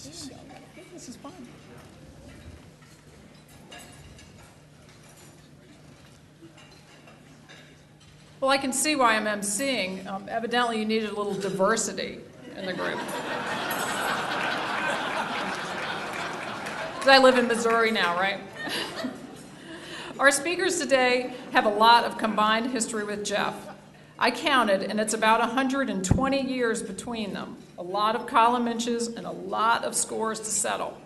This is fun. Well, I can see why I'm emceeing. Evidently, you needed a little diversity in the group. Because I live in Missouri now, right? Our speakers today have a lot of combined history with Jeff. I counted, and it's about 120 years between them. A lot of column inches and a lot of scores to settle.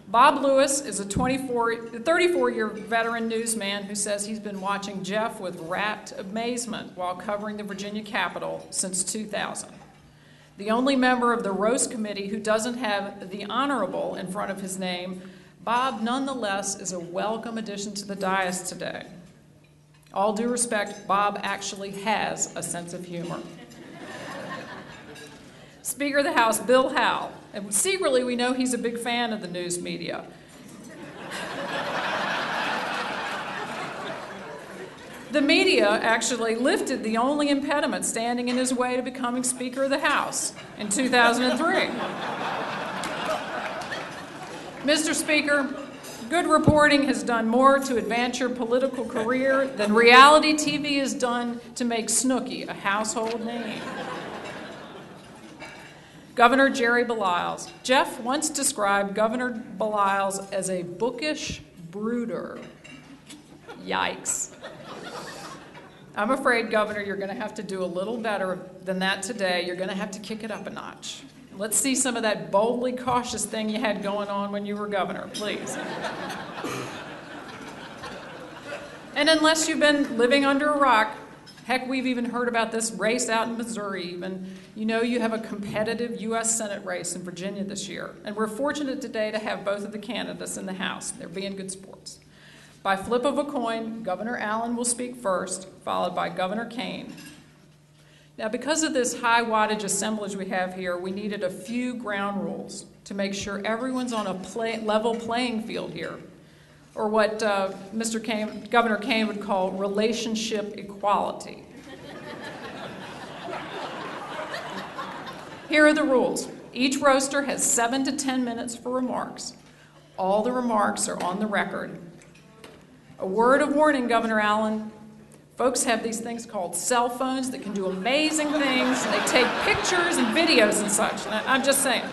Bob Lewis is a 34-year veteran newsman who says he's been watching Jeff with rapt amazement while covering the Virginia Capitol since 2000. The only member of the roast committee who doesn't have the honorable in front of his name, Bob nonetheless is a welcome addition to the dais today. All due respect, Bob actually has a sense of humor. Speaker of the House, Bill Howell. And secretly, we know he's a big fan of the news media. The media actually lifted the only impediment standing in his way to becoming Speaker of the House in 2003. Mr. Speaker, good reporting has done more to advance your political career than reality TV has done to make Snooki a household name. Governor Gerald Baliles. Jeff once described Governor Baliles as a bookish brooder. Yikes. I'm afraid, Governor, you're going to have to do a little better than that today. You're going to have to kick it up a notch. Let's see some of that boldly cautious thing you had going on when you were governor, please. And unless you've been living under a rock, heck, we've even heard about this race out in Missouri even. You know you have a competitive U.S. Senate race in Virginia this year. And we're fortunate today to have both of the candidates in the House. They're being good sports. By flip of a coin, Governor Allen will speak first, followed by Governor Kaine. Now, because of this high wattage assemblage we have here, we needed a few ground rules to make sure everyone's on a level playing field here, or what Governor Kaine would call relationship equality. Here are the rules. Each roaster has 7 to 10 minutes for remarks. All the remarks are on the record. A word of warning, Governor Allen. Folks have these things called cell phones that can do amazing things, and they take pictures and videos and such. And I'm just saying.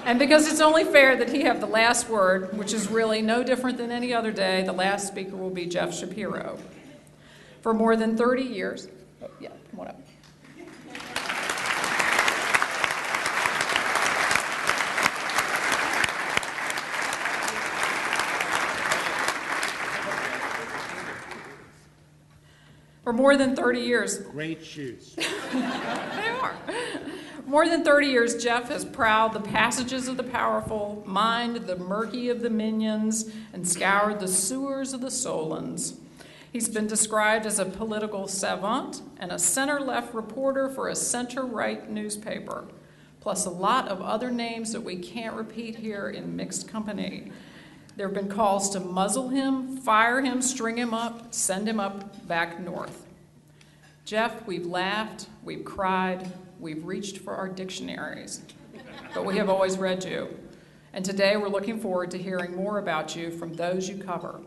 And because it's only fair that he have the last word, which is really no different than any other day, the last speaker will be Jeff Schapiro. For more than 30 years, come on up. For more than 30 years. Great shoes. They are. More than 30 years, Jeff has prowled the passages of the powerful, mined the murky of the minions, and scoured the sewers of the Solons. He's been described as a political savant and a center-left reporter for a center-right newspaper, plus a lot of other names that we can't repeat here in mixed company. There have been calls to muzzle him, fire him, string him up, send him up back north. Jeff, we've laughed, we've cried, we've reached for our dictionaries, but we have always read you. And today we're looking forward to hearing more about you from those you cover.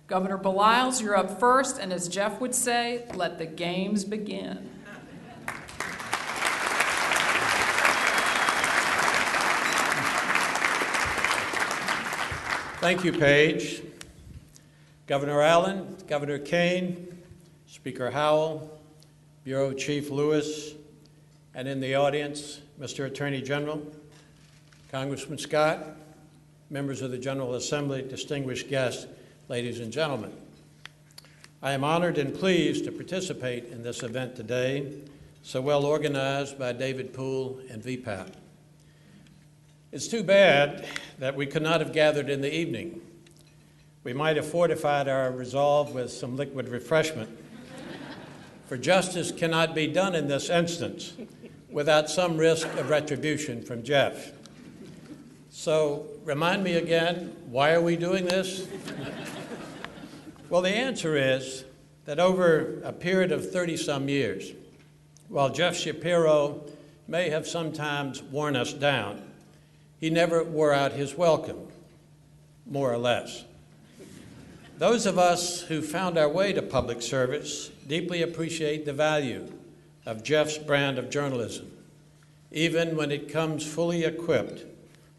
Governor Baliles, you're up first, and as Jeff would say, let the games begin. Thank you, Paige. Governor Allen, Governor Kaine, Speaker Howell, Bureau Chief Lewis, and in the audience, Mr. Attorney General, Congressman Scott, members of the General Assembly, distinguished guests, ladies and gentlemen. I am honored and pleased to participate in this event today, so well organized by David Poole and VPAP. It's too bad that we could not have gathered in the evening. We might have fortified our resolve with some liquid refreshment, for justice cannot be done in this instance without some risk of retribution from Jeff. So remind me again, why are we doing this? Well, the answer is that over a period of 30-some years, While Jeff Schapiro may have sometimes worn us down, he never wore out his welcome, more or less. Those of us who found our way to public service deeply appreciate the value of Jeff's brand of journalism, even when it comes fully equipped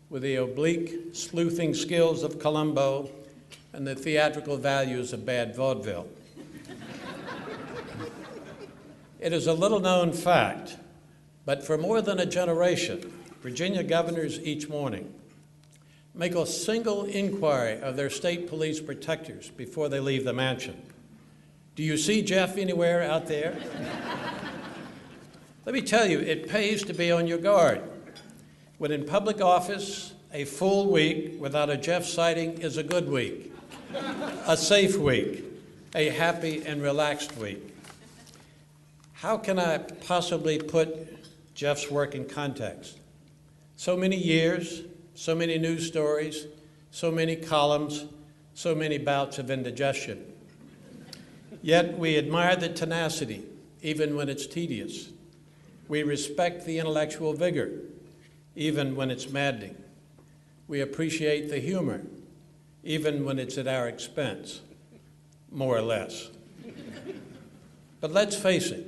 with the oblique, sleuthing skills of Columbo and the theatrical values of bad vaudeville. It is a little-known fact, but for more than a generation, Virginia governors each morning make a single inquiry of their state police protectors before they leave the mansion. Do you see Jeff anywhere out there? Let me tell you, it pays to be on your guard. When in public office, a full week without a Jeff sighting is a good week, a safe week, a happy and relaxed week. How can I possibly put Jeff's work in context? So many years, so many news stories, so many columns, so many bouts of indigestion. Yet we admire the tenacity, even when it's tedious. We respect the intellectual vigor, even when it's maddening. We appreciate the humor, even when it's at our expense, more or less. But let's face it,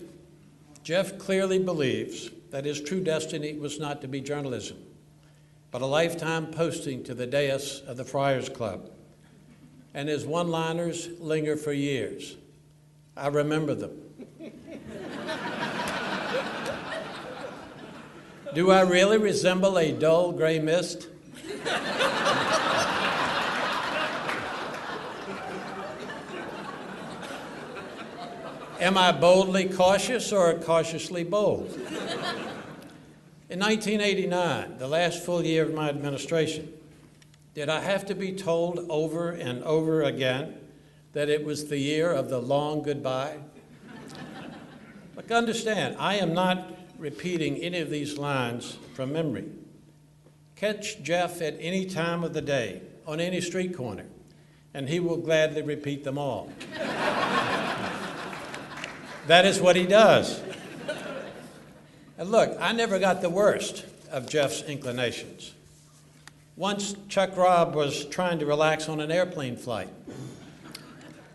Jeff clearly believes that his true destiny was not to be journalism, but a lifetime posting to the dais of the Friars Club. And his one-liners linger for years. I remember them. Do I really resemble a dull gray mist? Am I boldly cautious or cautiously bold? In 1989, the last full year of my administration, did I have to be told over and over again that it was the year of the long goodbye? Look, understand, I am not repeating any of these lines from memory. Catch Jeff at any time of the day, on any street corner, and he will gladly repeat them all. That is what he does. And look, I never got the worst of Jeff's inclinations. Once Chuck Robb was trying to relax on an airplane flight,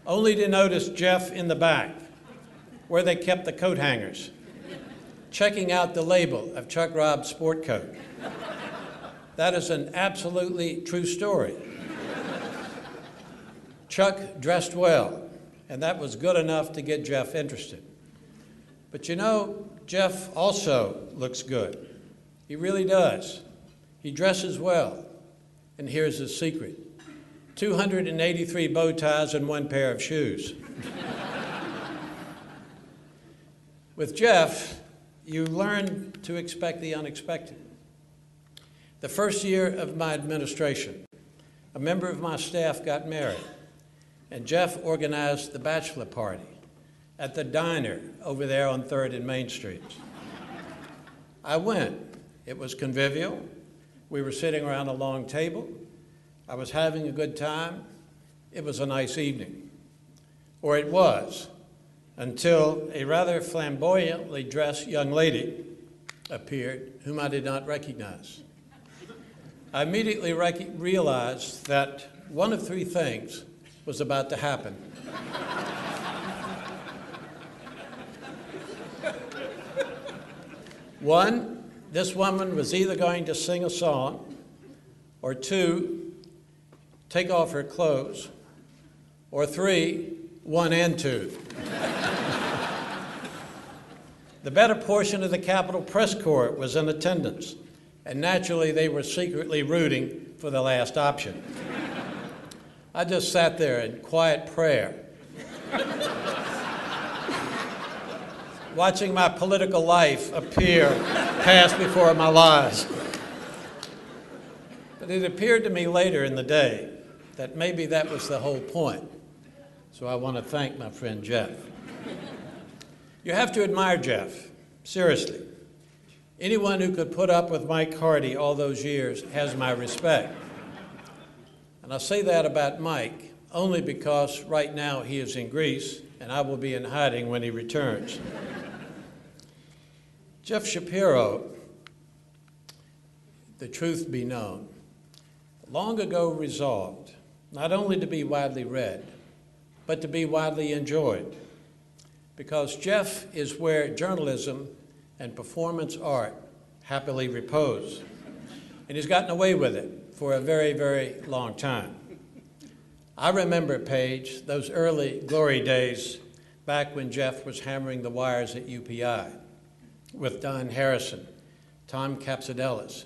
only to notice Jeff in the back, where they kept the coat hangers, checking out the label of Chuck Robb's sport coat. That is an absolutely true story. Chuck dressed well, and that was good enough to get Jeff interested. But you know, Jeff also looks good. He really does. He dresses well. And here's his secret: 283 bow ties and one pair of shoes. With Jeff, you learn to expect the unexpected. The first year of my administration, a member of my staff got married, and Jeff organized the bachelor party at the diner over there on 3rd and Main Street. I went. It was convivial. We were sitting around a long table. I was having a good time. It was a nice evening. Or it was, until a rather flamboyantly dressed young lady appeared whom I did not recognize. I immediately realized that one of three things was about to happen. One, this woman was either going to sing a song, or two, take off her clothes, or three, one and two. The better portion of the Capitol Press Corps was in attendance, and naturally they were secretly rooting for the last option. I just sat there in quiet prayer, watching my political life pass before my eyes. But it appeared to me later in the day that maybe that was the whole point. So I want to thank my friend Jeff. You have to admire Jeff, seriously. Anyone who could put up with Mike Hardy all those years has my respect. And I say that about Mike only because right now he is in Greece and I will be in hiding when he returns. Jeff Schapiro, the truth be known, long ago resolved not only to be widely read, but to be widely enjoyed, because Jeff is where journalism and performance art happily repose, and he's gotten away with it for a very, very long time. I remember, Paige, those early glory days back when Jeff was hammering the wires at UPI with Don Harrison, Tom Capsadelis,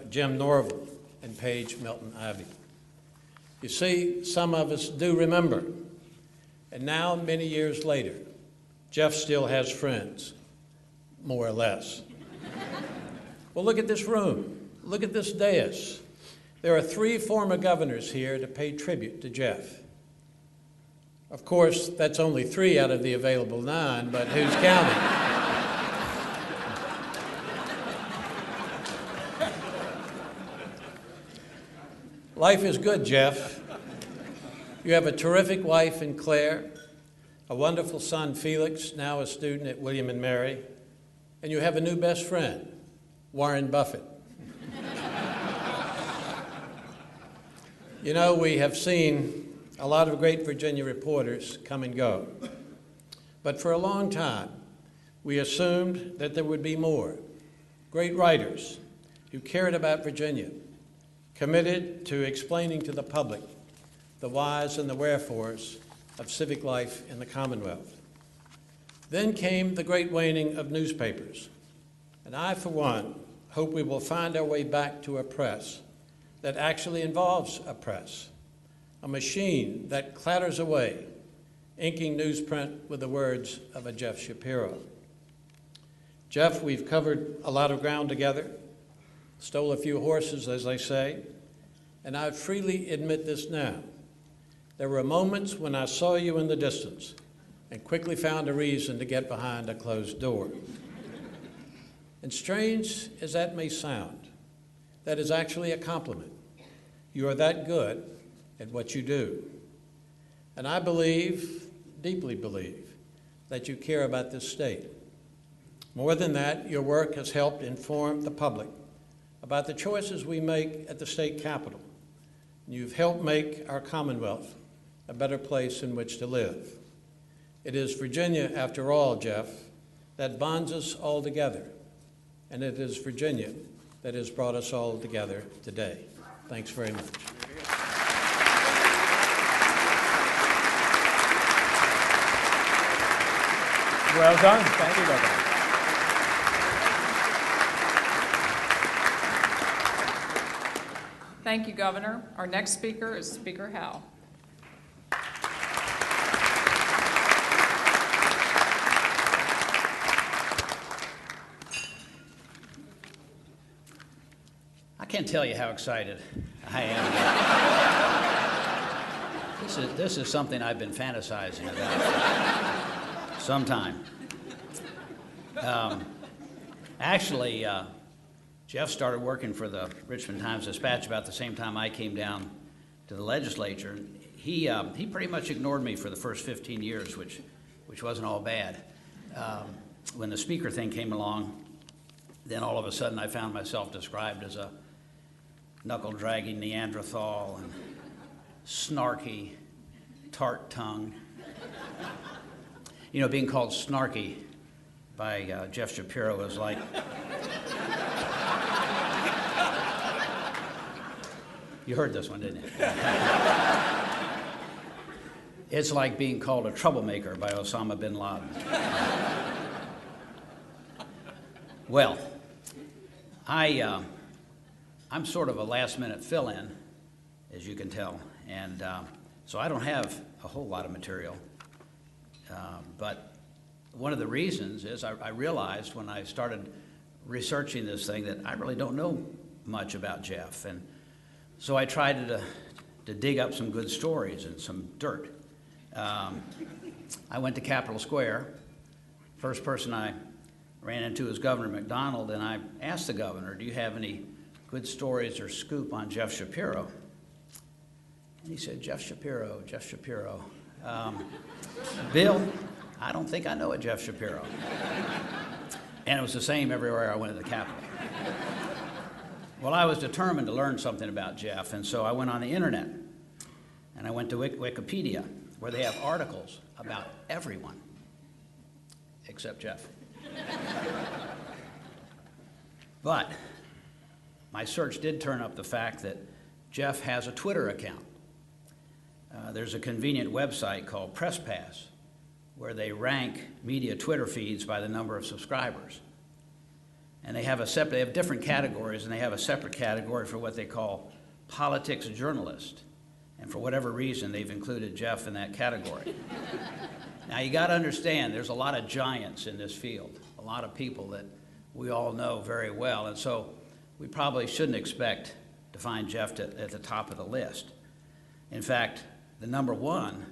Jim Norville, and Paige Melton Ivie. You see, some of us do remember. And now, many years later, Jeff still has friends, more or less. Well, look at this room. Look at this dais. There are 3 former governors here to pay tribute to Jeff. Of course, that's only 3 out of the available 9, but who's counting? Life is good, Jeff. You have a terrific wife in Claire, a wonderful son, Felix, now a student at William and Mary, and you have a new best friend, Warren Buffett. You know, we have seen a lot of great Virginia reporters come and go, but for a long time, we assumed that there would be more great writers who cared about Virginia, committed to explaining to the public the whys and the wherefores of civic life in the Commonwealth. Then came the great waning of newspapers, and I, for one, hope we will find our way back to a press that actually involves a press, a machine that clatters away, inking newsprint with the words of a Jeff Schapiro. Jeff, we've covered a lot of ground together, stole a few horses, as they say, and I freely admit this now. There were moments when I saw you in the distance and quickly found a reason to get behind a closed door. And strange as that may sound, that is actually a compliment. You are that good at what you do. And I believe, deeply believe, that you care about this state. More than that, your work has helped inform the public about the choices we make at the state capitol. You've helped make our Commonwealth a better place in which to live. It is Virginia, after all, Jeff, that bonds us all together. And it is Virginia that has brought us all together today. Thanks very much. Well done. Thank you, Governor. Thank you, Governor. Our next speaker is Speaker Howell. I can't tell you how excited I am. This is something I've been fantasizing about for some time. Actually, Jeff started working for the Richmond Times-Dispatch about the same time I came down to the legislature. He pretty much ignored me for the first 15 years, which wasn't all bad. When the speaker thing came along, then all of a sudden I found myself described as a knuckle-dragging Neanderthal and snarky, tart-tongued. You know, being called snarky by Jeff Schapiro is like... You heard this one, didn't you? It's like being called a troublemaker by Osama bin Laden. Well, I'm sort of a last-minute fill-in, as you can tell, and so I don't have a whole lot of material. But one of the reasons is I realized when I started researching this thing that I really don't know much about Jeff, and so I tried to dig up some good stories and some dirt. I went to Capitol Square. First person I ran into was Governor McDonald, and I asked the governor, do you have any good stories or scoop on Jeff Schapiro? And he said, Jeff Schapiro. Bill, I don't think I know a Jeff Schapiro. And it was the same everywhere I went to the Capitol. Well, I was determined to learn something about Jeff, and so I went on the internet, and I went to Wikipedia, where they have articles about everyone except Jeff. But my search did turn up the fact that Jeff has a Twitter account. There's a convenient website called Press Pass, where they rank media Twitter feeds by the number of subscribers. And they have different categories, and they have a separate category for what they call politics journalist. And for whatever reason, they've included Jeff in that category. Now, you got to understand, there's a lot of giants in this field, a lot of people that we all know very well, and so we probably shouldn't expect to find Jeff at the top of the list. In fact, the number one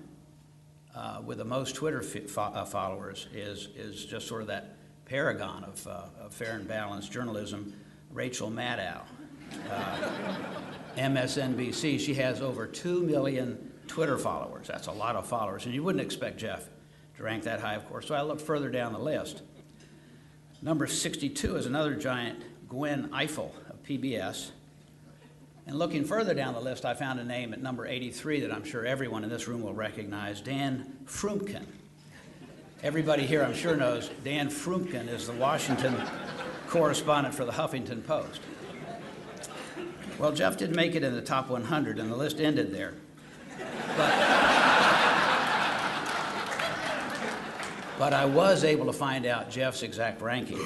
with the most Twitter followers is just sort of that paragon of fair and balanced journalism, Rachel Maddow, MSNBC. She has over 2 million Twitter followers. That's a lot of followers, and you wouldn't expect Jeff to rank that high, of course. So I looked further down the list. Number 62 is another giant, Gwen Ifill of PBS. And looking further down the list, I found a name at number 83 that I'm sure everyone in this room will recognize, Dan Frumkin. Everybody here, I'm sure, knows Dan Frumkin is the Washington correspondent for the Huffington Post. Well, Jeff did make it in the top 100, and the list ended there. But I was able to find out Jeff's exact ranking,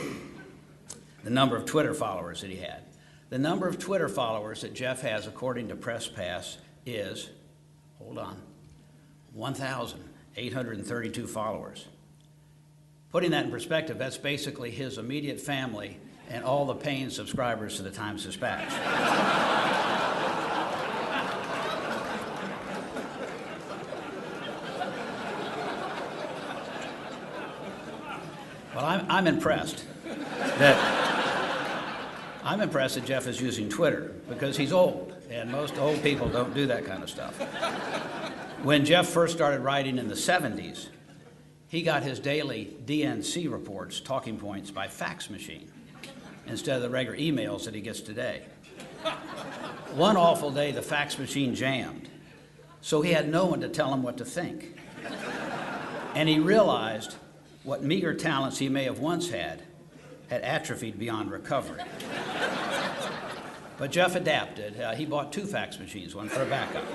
the number of Twitter followers that he had. The number of Twitter followers that Jeff has, according to Press Pass, is, 1,832 followers. Putting that in perspective, that's basically his immediate family and all the paying subscribers to the Times-Dispatch. Well, I'm impressed that Jeff is using Twitter, because he's old, and most old people don't do that kind of stuff. When Jeff first started writing in the 70s, he got his daily DNC reports, talking points, by fax machine instead of the regular emails that he gets today. One awful day, the fax machine jammed, so he had no one to tell him what to think. And he realized what meager talents he may have once had atrophied beyond recovery. But Jeff adapted. He bought 2 fax machines, one for a backup.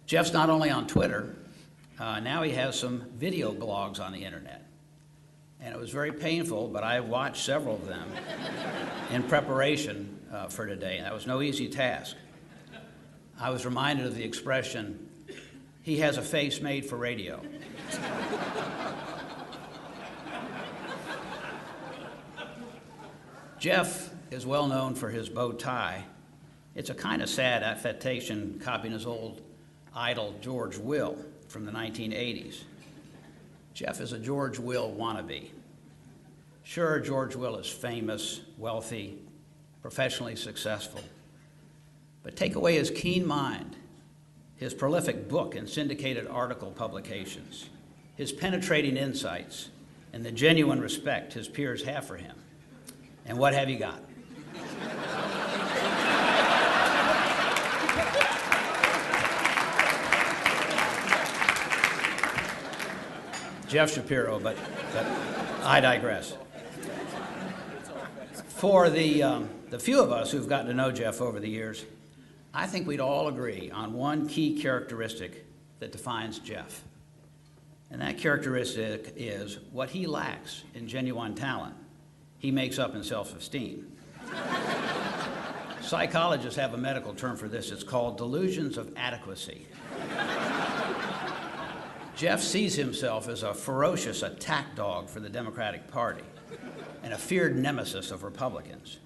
Jeff's not only on Twitter, now he has some video blogs on the internet. And it was very painful, but I watched several of them in preparation for today, and that was no easy task. I was reminded of the expression, he has a face made for radio. Jeff is well known for his bow tie. It's a kind of sad affectation, copying his old idol George Will from the 1980s. Jeff is a George Will wannabe. Sure, George Will is famous, wealthy, professionally successful. But take away his keen mind, his prolific book and syndicated article publications, his penetrating insights, and the genuine respect his peers have for him. And what have you got? Jeff Schapiro, but I digress. For the few of us who've gotten to know Jeff over the years, I think we'd all agree on one key characteristic that defines Jeff. And that characteristic is what he lacks in genuine talent, he makes up in self-esteem. Psychologists have a medical term for this. It's called delusions of adequacy. Jeff sees himself as a ferocious attack dog for the Democratic Party and a feared nemesis of Republicans.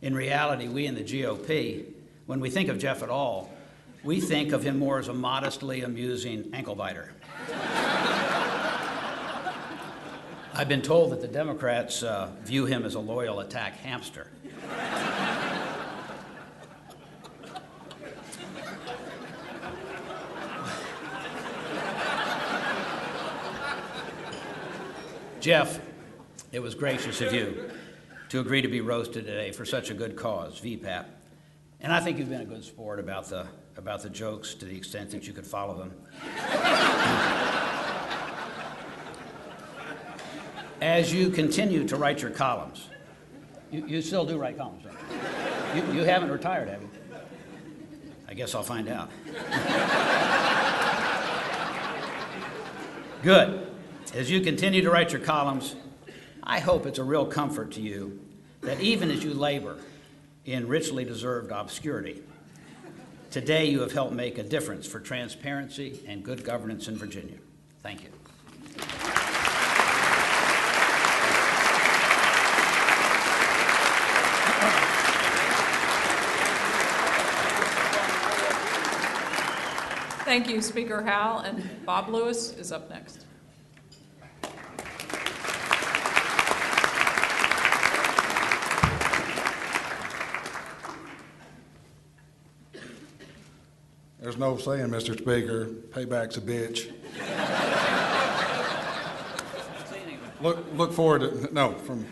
In reality, we in the GOP, when we think of Jeff at all, we think of him more as a modestly amusing ankle biter. I've been told that the Democrats view him as a loyal attack hamster. Jeff, it was gracious of you to agree to be roasted today for such a good cause, VPAP. And I think you've been a good sport about the jokes to the extent that you could follow them. As you continue to write your columns, you still do write columns, right? You haven't retired, have you? I guess I'll find out. Good. As you continue to write your columns, I hope it's a real comfort to you that even as you labor in richly deserved obscurity, today you have helped make a difference for transparency and good governance in Virginia. Thank you. Thank you, Speaker Howell, and Bob Lewis is up next. There's no saying, Mr. Speaker, payback's a bitch. Look forward to, no, from...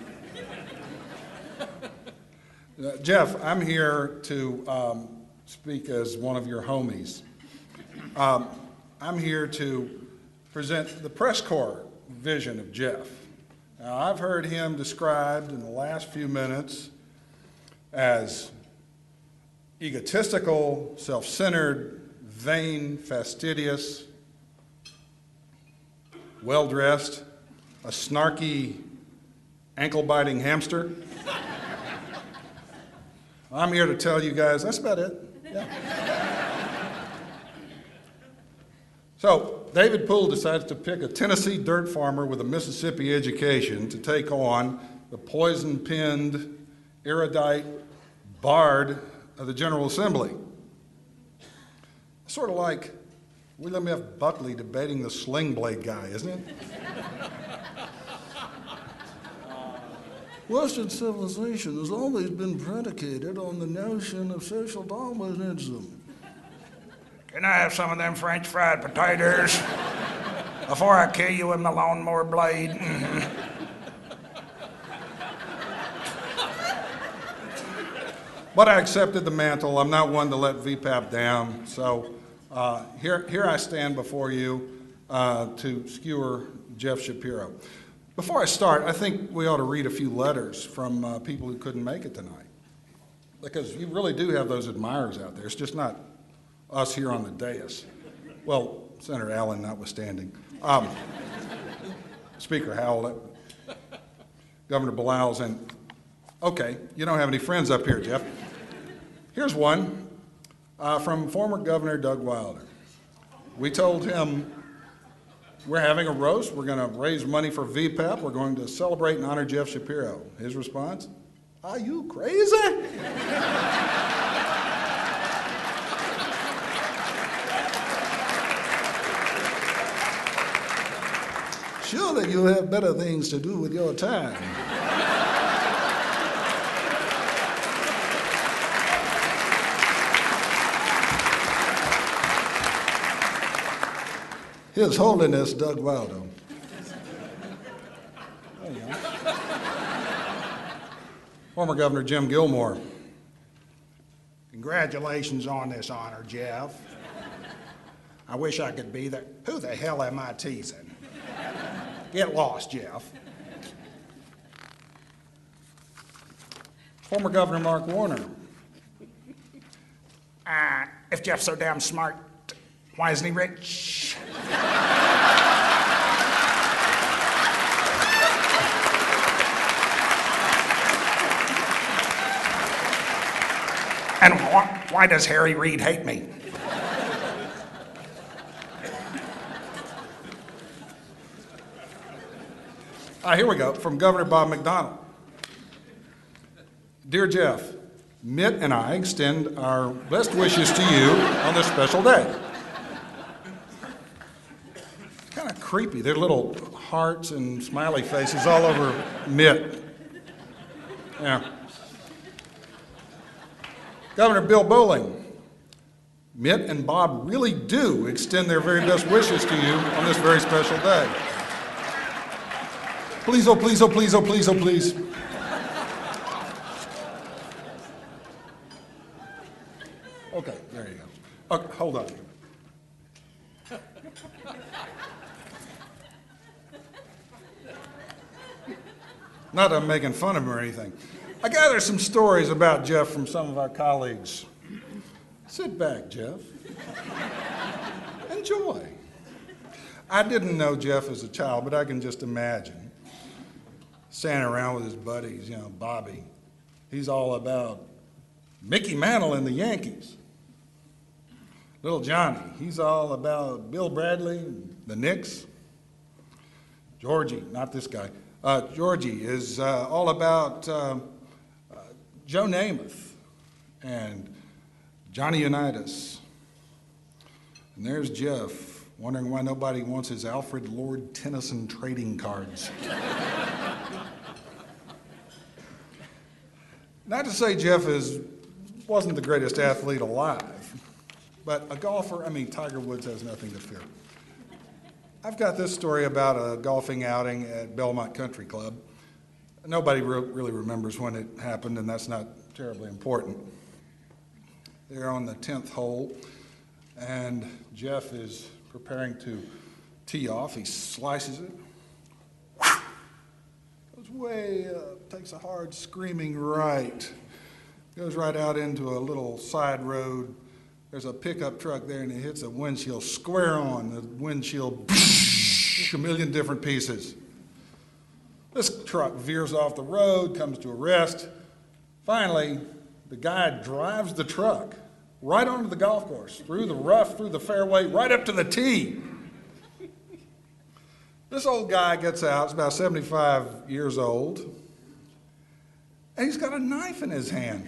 Jeff, I'm here to speak as one of your homies. I'm here to present the press corps vision of Jeff. Now, I've heard him described in the last few minutes as egotistical, self-centered, vain, fastidious, well-dressed, a snarky, ankle-biting hamster. I'm here to tell you guys that's about it. Yeah. So, David Poole decides to pick a Tennessee dirt farmer with a Mississippi education to take on the poison-pinned, erudite bard of the General Assembly. Sort of like William F. Buckley debating the sling blade guy, isn't it? Western civilization has always been predicated on the notion of social Darwinism. Can I have some of them French fried potatoes before I kill you with my lawnmower blade? But I accepted the mantle. I'm not one to let VPAP down. So here I stand before you to skewer Jeff Schapiro. Before I start, I think we ought to read a few letters from people who couldn't make it tonight. Because you really do have those admirers out there. It's just not us here on the dais. Well, Senator Allen notwithstanding. Speaker Howell, Governor Baliles, and okay, you don't have any friends up here, Jeff. Here's one from former Governor Doug Wilder. We told him we're having a roast, we're going to raise money for VPAP, we're going to celebrate and honor Jeff Schapiro. His response, are you crazy? Surely you have better things to do with your time. His Holiness Doug Wilder. Former Governor Jim Gilmore. Congratulations on this honor, Jeff. I wish I could be there. Who the hell am I teasing? Get lost, Jeff. Former Governor Mark Warner. If Jeff's so damn smart, why isn't he rich? And why does Harry Reid hate me? Here we go, from Governor Bob McDonnell. Dear Jeff, Mitt and I extend our best wishes to you on this special day. Kind of creepy. There are little hearts and smiley faces all over Mitt. Yeah. Governor Bill Bowling, Mitt and Bob really do extend their very best wishes to you on this very special day. Please, oh please, oh please, oh please, oh please. Okay, there you go. Okay, hold on. Not that I'm making fun of him or anything. I gathered some stories about Jeff from some of our colleagues. Sit back, Jeff. Enjoy. I didn't know Jeff as a child, but I can just imagine standing around with his buddies, Bobby. He's all about Mickey Mantle and the Yankees. Little Johnny, he's all about Bill Bradley and the Knicks. Georgie, not this guy. Georgie is all about Joe Namath and Johnny Unitas. And there's Jeff, wondering why nobody wants his Alfred Lord Tennyson trading cards. Not to say Jeff wasn't the greatest athlete alive, but a golfer, Tiger Woods has nothing to fear. I've got this story about a golfing outing at Belmont Country Club. Nobody really remembers when it happened, and that's not terribly important. They're on the 10th hole, and Jeff is preparing to tee off. He slices it. Goes way up, takes a hard screaming right. Goes right out into a little side road. There's a pickup truck there, and it hits a windshield square on. The windshield, a million different pieces. This truck veers off the road, comes to a rest. Finally, the guy drives the truck right onto the golf course, through the rough, through the fairway, right up to the tee. This old guy gets out, he's about 75 years old, and he's got a knife in his hand.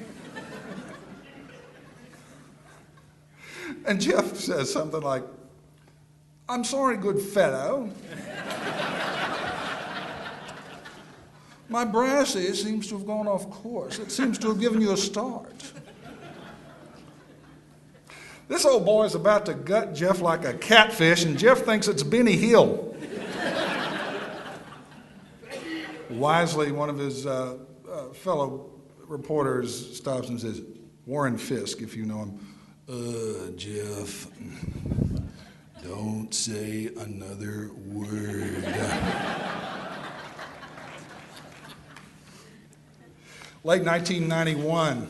And Jeff says something like, "I'm sorry, good fellow. My brassy seems to have gone off course. It seems to have given you a start." This old boy is about to gut Jeff like a catfish, and Jeff thinks it's Benny Hill. Wisely, one of his fellow reporters stops and says, "Warren Fisk, if you know him." Jeff, don't say another word." Late 1991,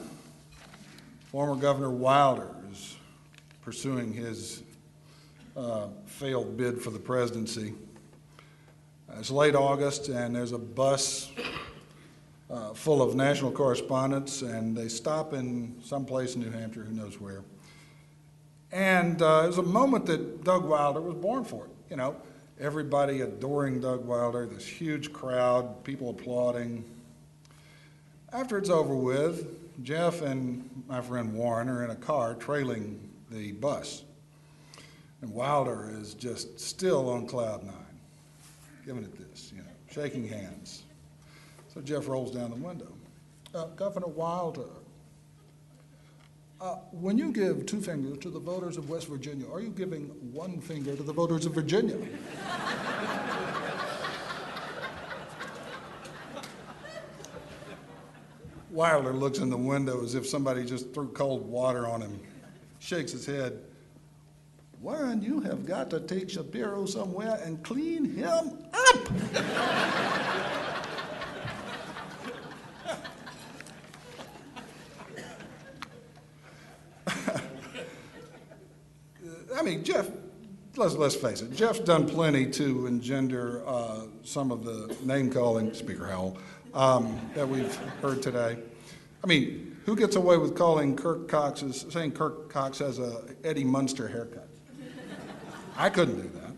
former Governor Wilder is pursuing his failed bid for the presidency. It's late August, and there's a bus full of national correspondents, and they stop in some place in New Hampshire, who knows where. And it was a moment that Doug Wilder was born for. Everybody adoring Doug Wilder, this huge crowd, people applauding. After it's over with, Jeff and my friend Warren are in a car trailing the bus. And Wilder is just still on cloud nine, giving it this, shaking hands. So Jeff rolls down the window. "Governor Wilder, when you give 2 fingers to the voters of West Virginia, are you giving 1 finger to the voters of Virginia?" Wilder looks in the window as if somebody just threw cold water on him, shakes his head. "Warren, you have got to take Schapiro somewhere and clean him up." Jeff, let's face it, Jeff's done plenty to engender some of the name-calling, Speaker Howell, that we've heard today. Who gets away with saying Kirk Cox has a Eddie Munster haircut? I couldn't do that.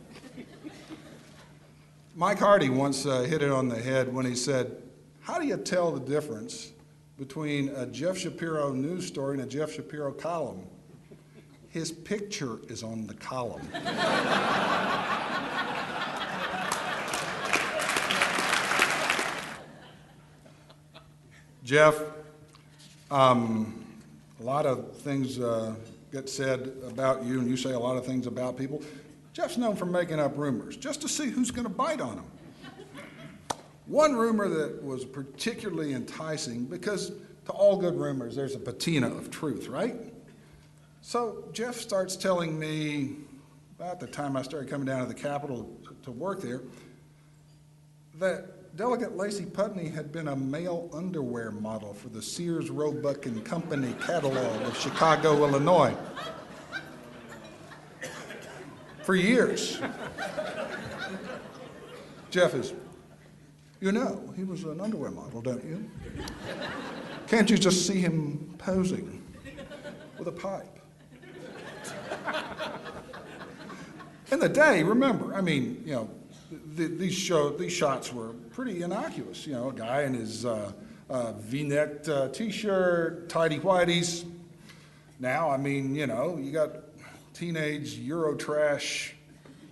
Mike Hardy once hit it on the head when he said, "How do you tell the difference between a Jeff Schapiro news story and a Jeff Schapiro column? His picture is on the column." Jeff, a lot of things get said about you, and you say a lot of things about people. Jeff's known for making up rumors, just to see who's going to bite on them. One rumor that was particularly enticing, because to all good rumors, there's a patina of truth, right? So Jeff starts telling me, about the time I started coming down to the Capitol to work there, that Delegate Lacey Putney had been a male underwear model for the Sears, Roebuck and Company catalog of Chicago, Illinois, for years. Jeff is, you know, he was an underwear model, don't you? Can't you just see him posing with a pipe? In the day, remember, I mean, you know, these shots were pretty innocuous. You know, a guy in his V-necked T-shirt, tighty-whities. Now, I mean, you know, you got teenage Eurotrash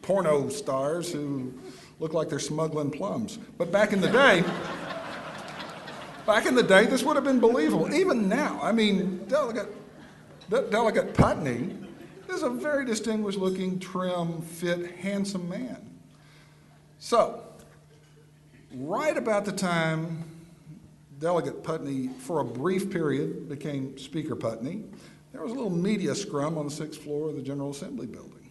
porno stars who look like they're smuggling plums. But back in the day, this would have been believable. Even now, I mean, Delegate Putney is a very distinguished-looking, trim, fit, handsome man. So, right about the time Delegate Putney, for a brief period, became Speaker Putney, there was a little media scrum on the 6th floor of the General Assembly building.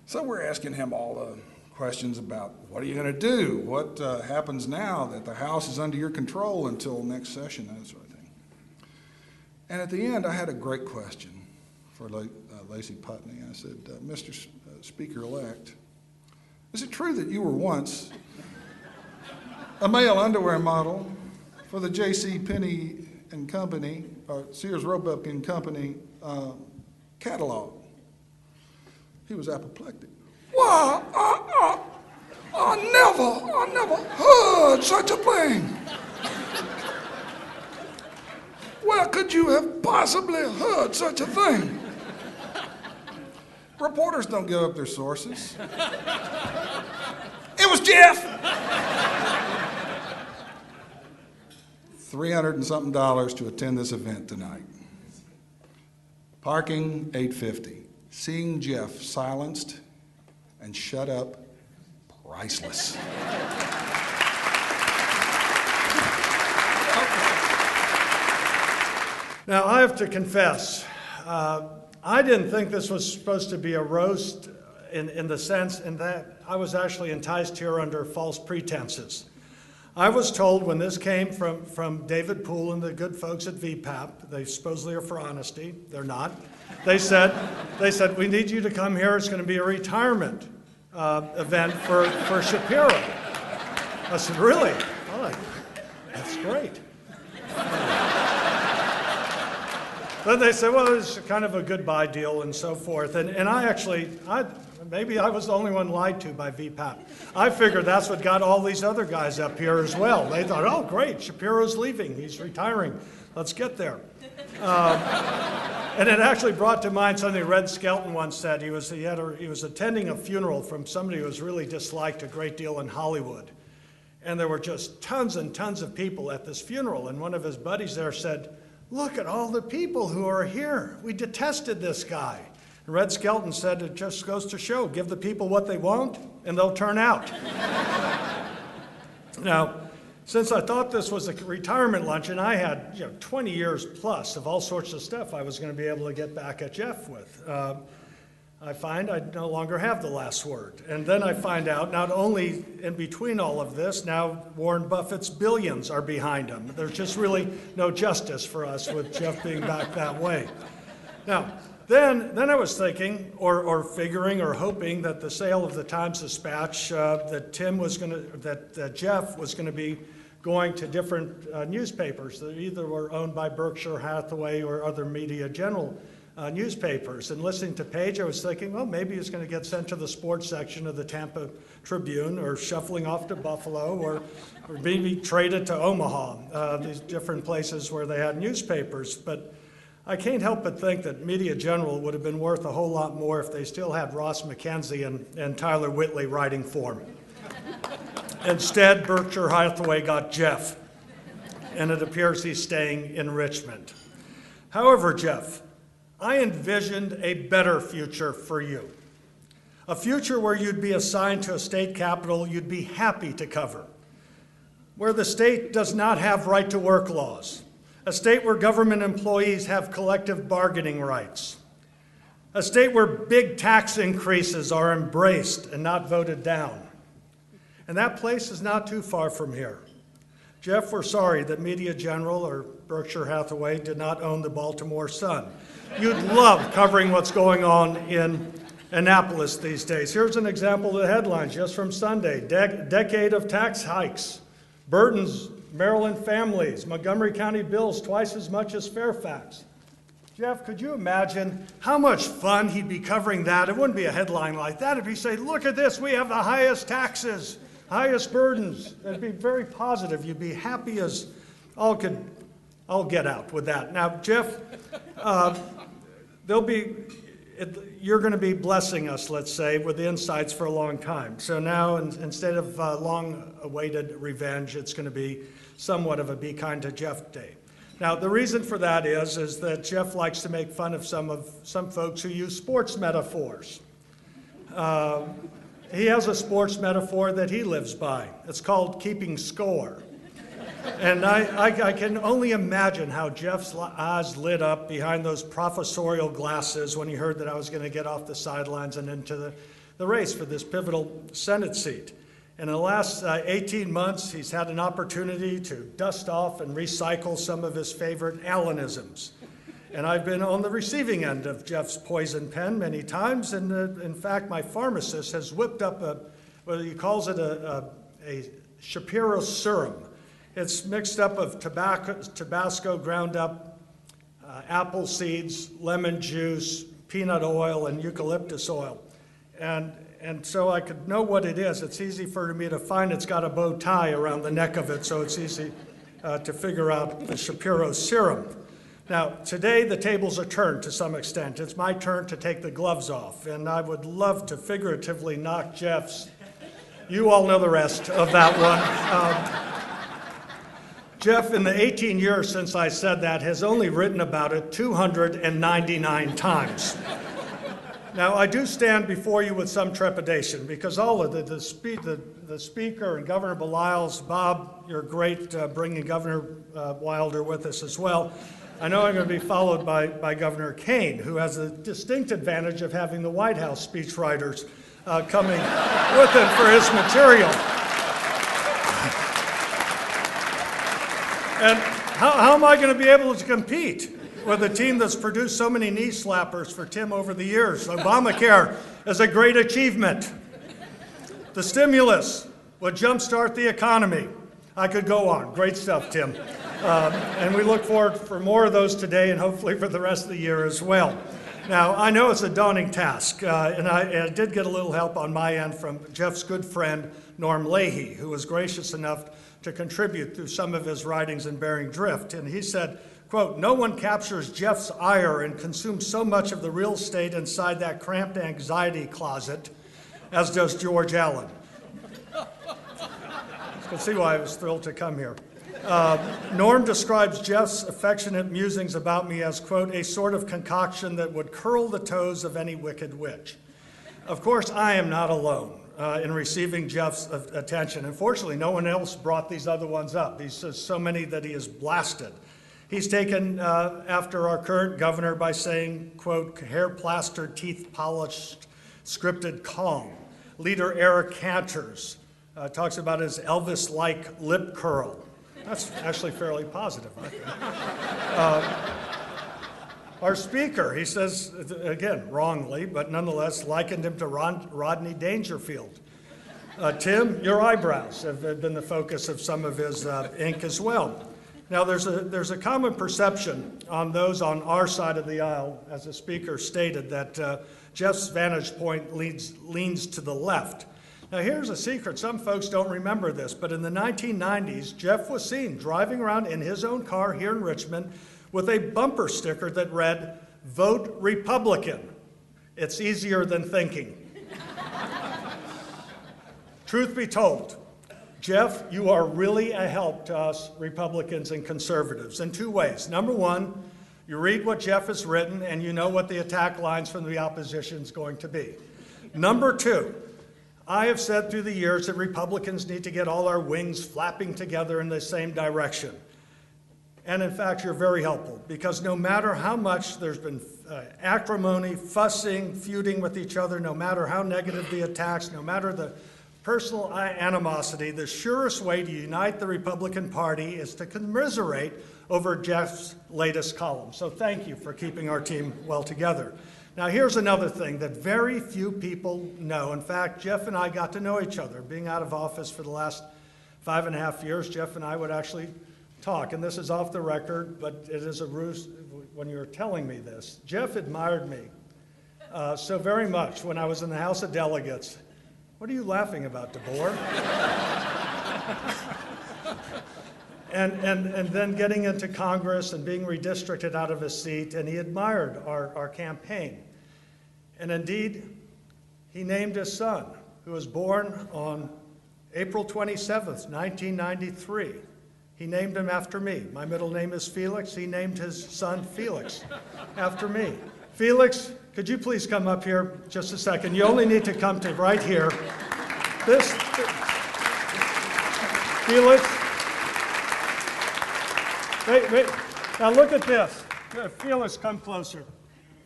So we're asking him all the questions about, what are you going to do? What happens now that the House is under your control until next session, that sort of thing. And at the end, I had a great question for Lacey Putney. I said, Mr. Speaker-elect, is it true that you were once a male underwear model for the J.C. Penney and Company, or Sears, Roebuck and Company catalog? He was apoplectic. Why, I never heard such a thing. Where could you have possibly heard such a thing? Reporters don't give up their sources. It was Jeff. $300 and something to attend this event tonight. Parking, $850. Seeing Jeff silenced and shut up, priceless. Now, I have to confess, I didn't think this was supposed to be a roast in the sense in that I was actually enticed here under false pretenses. I was told when this came from David Poole and the good folks at VPAP, they supposedly are for honesty, they're not. They said, we need you to come here, it's going to be a retirement event for Schapiro. I said, really? Oh, that's great. Then they said, well, it's kind of a goodbye deal and so forth. And maybe I was the only one lied to by VPAP. I figured that's what got all these other guys up here as well. They thought, oh, great, Shapiro's leaving, he's retiring, let's get there. And it actually brought to mind something Red Skelton once said. He was attending a funeral from somebody who was really disliked a great deal in Hollywood. And there were just tons and tons of people at this funeral. And one of his buddies there said, look at all the people who are here. We detested this guy. And Red Skelton said, it just goes to show, give the people what they want and they'll turn out. Now, since I thought this was a retirement luncheon, I had 20 years plus of all sorts of stuff I was going to be able to get back at Jeff with. I find I no longer have the last word. And then I find out not only in between all of this, now Warren Buffett's billions are behind him. There's just really no justice for us with Jeff being back that way. Now, then I was thinking or figuring or hoping that the sale of the Times-Dispatch, that Jeff was going to be going to different newspapers that either were owned by Berkshire Hathaway or other Media General newspapers. And listening to Paige, I was thinking, well, maybe he's going to get sent to the sports section of the Tampa Tribune or shuffling off to Buffalo or maybe traded to Omaha, these different places where they had newspapers. But I can't help but think that Media General would have been worth a whole lot more if they still had Ross McKenzie and Tyler Whitley writing for them. Instead, Berkshire Hathaway got Jeff, and it appears he's staying in Richmond. However, Jeff, I envisioned a better future for you. A future where you'd be assigned to a state capital you'd be happy to cover. where the state does not have right-to-work laws, a state where government employees have collective bargaining rights, a state where big tax increases are embraced and not voted down. And that place is not too far from here. Jeff, we're sorry that Media General or Berkshire Hathaway did not own the Baltimore Sun. You'd love covering what's going on in Annapolis these days. Here's an example of the headlines just from Sunday. Decade of tax hikes. Burdens Maryland families. Montgomery County bills twice as much as Fairfax. Jeff, could you imagine how much fun he'd be covering that? It wouldn't be a headline like that. If he say, look at this, we have the highest taxes, highest burdens. It'd be very positive. You'd be happy as all could. I'll get out with that. Now, Jeff, you're going to be blessing us, let's say, with the insights for a long time. So now, instead of long-awaited revenge, it's going to be somewhat of a Be Kind to Jeff day. Now, the reason for that is that Jeff likes to make fun of some folks who use sports metaphors. He has a sports metaphor that he lives by. It's called keeping score. And I can only imagine how Jeff's eyes lit up behind those professorial glasses when he heard that I was going to get off the sidelines and into the race for this pivotal Senate seat. And in the last 18 months, he's had an opportunity to dust off and recycle some of his favorite Allenisms. And I've been on the receiving end of Jeff's poison pen many times. And in fact, my pharmacist has whipped up he calls it a Schapiro serum. It's mixed up of Tabasco ground up, apple seeds, lemon juice, peanut oil, and eucalyptus oil. And so I could know what it is. It's easy for me to find. It's got a bow tie around the neck of it, so it's easy to figure out the Schapiro serum. Now, today the tables are turned to some extent. It's my turn to take the gloves off, and I would love to figuratively knock Jeff's. You all know the rest of that one. Jeff, in the 18 years since I said that, has only written about it 299 times. Now, I do stand before you with some trepidation because all of the Speaker and Governor Baliles, Bob, you're great bringing Governor Wilder with us as well. I know I'm going to be followed by Governor Kaine, who has the distinct advantage of having the White House speechwriters coming with him for his material. And how am I going to be able to compete with a team that's produced so many knee slappers for Tim over the years? Obamacare is a great achievement. The stimulus would jumpstart the economy. I could go on. Great stuff, Tim. And we look forward for more of those today and hopefully for the rest of the year as well. Now, I know it's a daunting task, and I did get a little help on my end from Jeff's good friend, Norm Leahy, who was gracious enough to contribute through some of his writings in Bearing Drift. And he said, quote, "No one captures Jeff's ire and consumes so much of the real estate inside that cramped anxiety closet as does George Allen." You can see why I was thrilled to come here. Norm describes Jeff's affectionate musings about me as, quote, "a sort of concoction that would curl the toes of any wicked witch." Of course, I am not alone in receiving Jeff's attention. Unfortunately, no one else brought these other ones up. He says so many that he has blasted. He's taken after our current governor by saying, quote, "hair-plastered, teeth-polished, scripted calm." Leader Eric Cantors talks about his Elvis-like lip curl. That's actually fairly positive, I think. Our speaker, he says, again, wrongly, but nonetheless, likened him to Rodney Dangerfield. Tim, your eyebrows have been the focus of some of his ink as well. Now, there's a common perception on those on our side of the aisle, as the speaker stated, that Jeff's vantage point leans to the left. Now, here's a secret. Some folks don't remember this, but in the 1990s, Jeff was seen driving around in his own car here in Richmond with a bumper sticker that read, "Vote Republican. It's easier than thinking." Truth be told, Jeff, you are really a help to us Republicans and conservatives in two ways. Number one, you read what Jeff has written and you know what the attack lines from the opposition is going to be. Number two, I have said through the years that Republicans need to get all our wings flapping together in the same direction. And in fact, you're very helpful, because no matter how much there's been acrimony, fussing, feuding with each other, no matter how negative the attacks, no matter the personal animosity, the surest way to unite the Republican Party is to commiserate over Jeff's latest column. So thank you for keeping our team well together. Now here's another thing that very few people know. In fact, Jeff and I got to know each other. Being out of office for the last 5.5 years, Jeff and I would actually talk, and this is off the record, but it is a ruse when you were telling me this. Jeff admired me so very much when I was in the House of Delegates. What are you laughing about, DeBoer? and then getting into Congress and being redistricted out of his seat, and he admired our campaign. And indeed, he named his son, who was born on April 27th, 1993. He named him after me. My middle name is Felix. He named his son Felix after me. Felix, could you please come up here just a second? You only need to come to right here. Felix. Wait. Now look at this. Felix, come closer.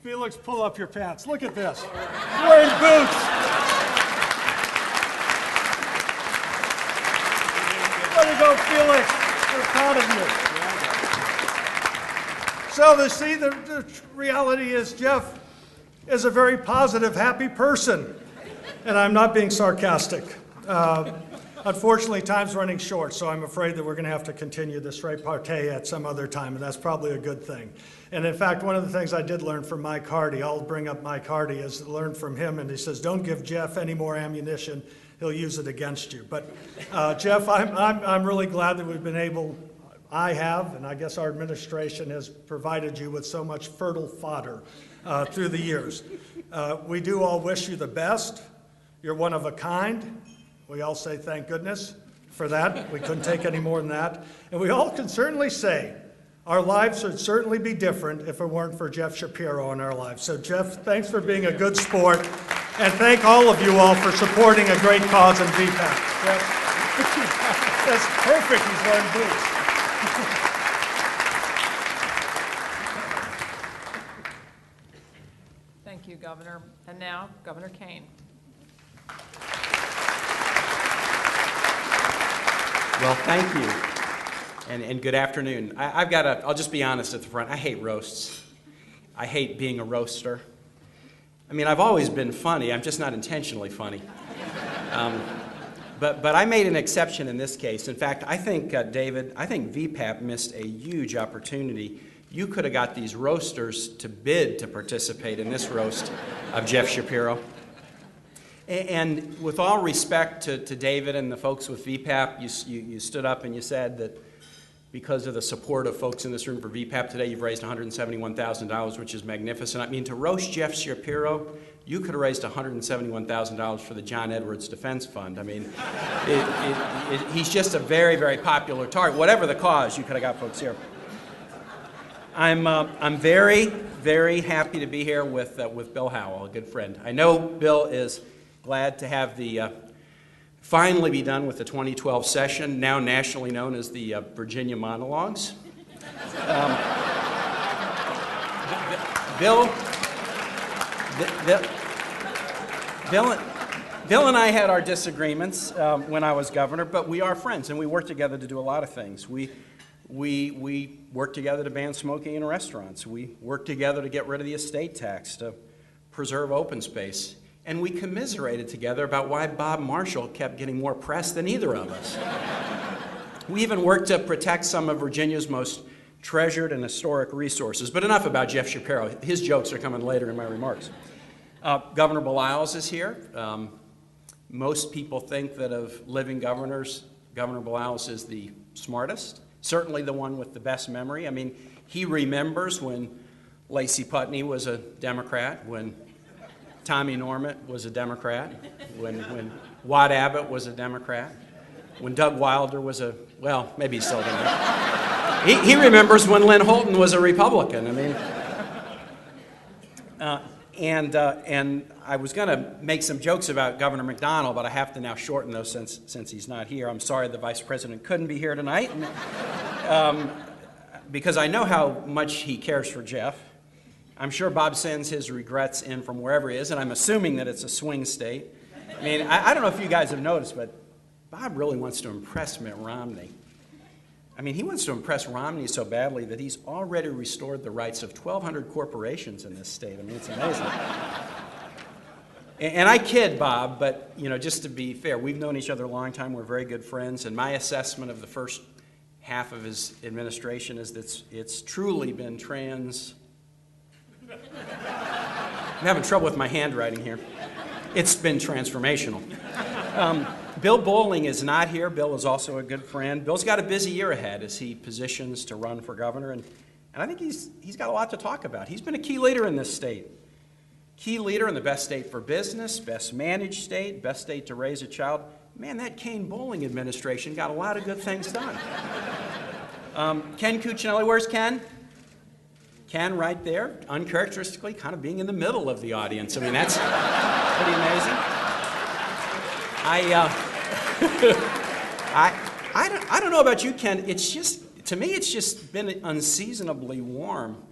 Felix, pull up your pants. Look at this. You're wearing boots. Way to go, Felix. We're proud of you. So the reality is Jeff is a very positive, happy person. And I'm not being sarcastic. Unfortunately, time's running short, so I'm afraid that we're going to have to continue this repartee at some other time, and that's probably a good thing. And in fact, one of the things I did learn from Mike Hardy, I'll bring up Mike Hardy, is learned from him, and he says, don't give Jeff any more ammunition. He'll use it against you. But Jeff, I'm really glad that we've been able, I have, and I guess our administration has provided you with so much fertile fodder through the years. We do all wish you the best. You're one of a kind. We all say thank goodness for that. We couldn't take any more than that. And we all can certainly say our lives would certainly be different if it weren't for Jeff Schapiro in our lives. So Jeff, thanks for being a good sport. And thank all of you all for supporting a great cause in VPAC. Jeff. That's perfect, he's wearing boots. Thank you, Governor. And now, Governor Kaine. Well, thank you, and good afternoon. I'll just be honest at the front, I hate roasts. I hate being a roaster. I mean, I've always been funny, I'm just not intentionally funny. But I made an exception in this case. In fact, I think, David, I think VPAP missed a huge opportunity. You could have got these roasters to bid to participate in this roast of Jeff Schapiro. And with all respect to David and the folks with VPAP, you stood up and you said that because of the support of folks in this room for VPAP today, you've raised $171,000, which is magnificent. I mean, to roast Jeff Schapiro, you could have raised $171,000 for the John Edwards Defense Fund. I mean, he's just a very, very popular target. Whatever the cause, you could have got folks here. I'm very, very happy to be here with Bill Howell, a good friend. I know Bill is glad to have finally be done with the 2012 session, now nationally known as the Virginia Monologues. Bill and I had our disagreements when I was governor, but we are friends, and we work together to do a lot of things. We work together to ban smoking in restaurants. We work together to get rid of the estate tax, to preserve open space. And we commiserated together about why Bob Marshall kept getting more press than either of us. We even worked to protect some of Virginia's most treasured and historic resources. But enough about Jeff Schapiro. His jokes are coming later in my remarks. Governor Baliles is here. Most people think that of living governors, Governor Baliles is the smartest, certainly the one with the best memory. I mean, he remembers when Lacey Putney was a Democrat, when Tommy Norment was a Democrat, when Watt Abbott was a Democrat, when Doug Wilder was well, maybe he's still a Democrat. He remembers when Lynn Holton was a Republican. I mean, And I was going to make some jokes about Governor McDonnell, but I have to now shorten those since he's not here. I'm sorry the Vice President couldn't be here tonight, because I know how much he cares for Jeff. I'm sure Bob sends his regrets in from wherever he is, and I'm assuming that it's a swing state. I mean, I don't know if you guys have noticed, but Bob really wants to impress Mitt Romney. I mean, he wants to impress Romney so badly that he's already restored the rights of 1,200 corporations in this state. I mean, it's amazing. And I kid Bob, but, you know, just to be fair, we've known each other a long time. We're very good friends. And my assessment of the first half of his administration is that it's truly been I'm having trouble with my handwriting here. It's been transformational. Bill Bowling is not here. Bill is also a good friend. Bill's got a busy year ahead as he positions to run for governor, and I think he's got a lot to talk about. He's been a key leader in this state. Key leader in the best state for business, best managed state, best state to raise a child. Man, that Kaine Bowling administration got a lot of good things done. Ken Cuccinelli, where's Ken? Ken right there, uncharacteristically kind of being in the middle of the audience. I mean, that's pretty amazing. I don't know about you, Ken. It's just, to me, it's just been unseasonably warm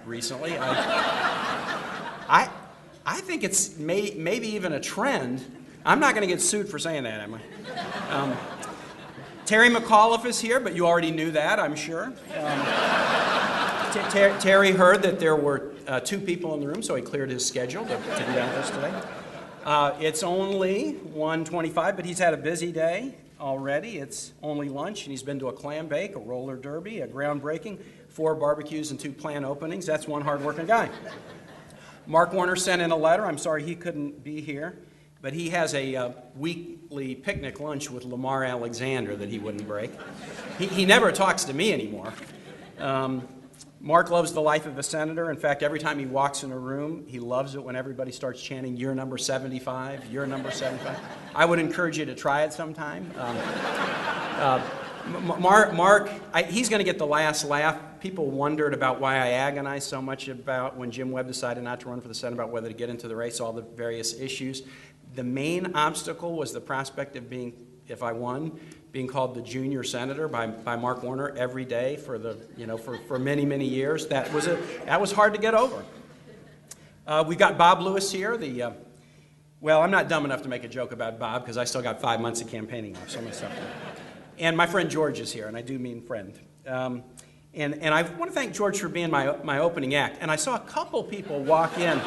recently. I think it's maybe even a trend. I'm not going to get sued for saying that, am I? Terry McAuliffe is here, but you already knew that, I'm sure. Terry heard that there were 2 people in the room, so he cleared his schedule to be down with us today. It's only 1:25, but he's had a busy day already. It's only lunch, and he's been to a clam bake, a roller derby, a groundbreaking, 4 barbecues, and 2 plant openings. That's one hard-working guy. Mark Warner sent in a letter. I'm sorry he couldn't be here, but he has a weekly picnic lunch with Lamar Alexander that he wouldn't break. He never talks to me anymore. Mark loves the life of a senator. In fact, every time he walks in a room, he loves it when everybody starts chanting, "You're number 75, you're number 75." I would encourage you to try it sometime. Mark, he's going to get the last laugh. People wondered about why I agonized so much about when Jim Webb decided not to run for the Senate, about whether to get into the race, all the various issues. The main obstacle was the prospect of being, if I won, being called the junior senator by Mark Warner every day for many, many years. That was hard to get over. We've got Bob Lewis here. Well, I'm not dumb enough to make a joke about Bob because I still got 5 months of campaigning left, so myself. And my friend George is here, and I do mean friend. And I want to thank George for being my opening act. And I saw a couple people walk in.